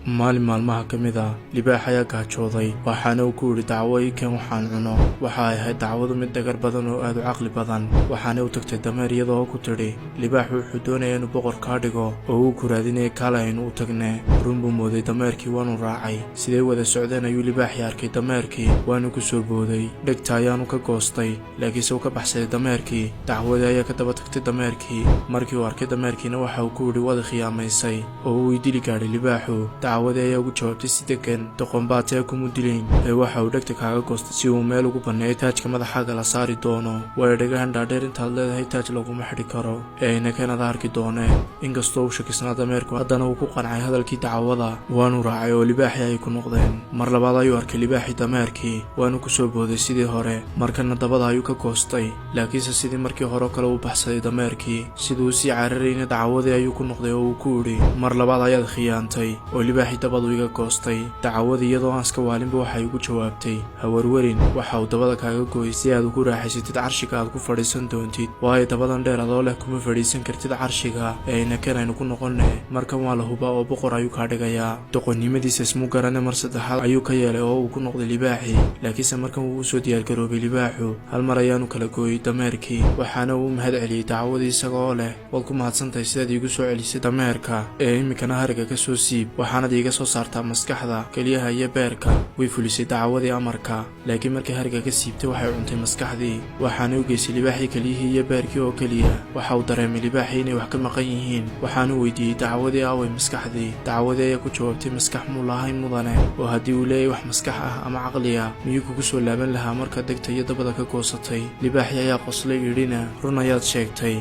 maalin maalmaha ka mid ah libaax ayaa gaajooday waxaana uu ku yidhi dacwo ii keen waxaan cuno. waxa ay ahayd dacwadu mid dhagar badan oo aad u caqli badan. waxaana u tagtay dameer iyadoo ku tidhi libaaxu wuxuu doonaya inuu boqor kaa dhigo oo uu ku raadinaya kaale aynu u tagne. run buu mooday dameerkii waanu raacay. siday wada socdeen ayuu libaaxii arkay dameerkii waanu ku soo booday. dhegta ayaanu ka goostay laakiinse uu ka baxsaday dameerkii. dacwadii ayaa ka daba tagtay dameerkii. markii uu arkay dameerkiina waxa uu ku yidhi wada khiyaamaysay oo uu idili gaadhay libaaxu. dacwadii ayaa ugu jawaabtay si degan doqonbaatee kuma dilayn ee waxa uu dhegta kaaga goostay si uu meel ugu banneeyo taajka madaxaaga la saari doono. way dhagahan dhaadheer intaad leedahay taaj laguma xidhi karo ee ayna keenada arki dooneen. inkastoo uu shakisnaa dameerku haddana uu ku qancay hadalkii dacwada waanu raacay oo libaaxii ay ku noqdeen. mar labaad ayuu arkay libaaxii dameerkii waanu ku soo booday sidii hore. markana dabada ayuu ka goostay laakiinse sidii markii hore kale uu baxsaday dameerkii. siduu sii cararayna dacwadii ayuu ku noqday oo uu ku yidhi mar labaad ayaad khiyaantay oo libaaxii dabadu iga goostay. dacwadii iyadoo aan iska waalinba waxay ugu jawaabtay hawarwarin waxa uu dabada kaaga gooyay si aad ugu raaxaysatid carshiga aad ku fadhiisan doontid waayo dabadan dheer adoo leh kuma fadhiisan kartid carshiga ee ayna keenaynu ku noqonne. markan waa la hubaa oo boqor ayuu kaa dhigayaa. doqonnimadiisa ismu garane mar saddexaad ayuu ka yeelay oo uu ku noqday libaaxii. laakiinse markan wuu usoo diyaargaroobay libaaxu. hal mar ayaanu kala gooyey dameerkii waxaana uu mahad celiyey dacwadii isaga oo leh waad ku mahadsantahay sidaad iigu soo celisay dameerka ee iminkana hariga ka soo siib waxaanad iiga soo saartaa maskaxda keliyaha iyo beerka. way fulisay dacwadii amarka laakiin markii hariga ka siibtay waxay cuntay maskaxdii. waxaana u geysay libaaxii keliyihii iyo beerkii oo keliya. waxa uu dareemay libaaxii inay wax ka maqan yihiin waxaana u weydiiyey dacwadii aaway maskaxdii. dacwadii ayaa ku jawaabtay maskax muu lahayn mudane oo haddii uu leeyahay wax maskax ah ama caqli ah miyuu kugu soo laaban lahaa markaad degta iyo dabada ka goosatay. libaaxii ayaa qoslay yidhina run ayaad sheegtay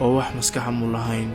oo wax maskaxa muu lahayn.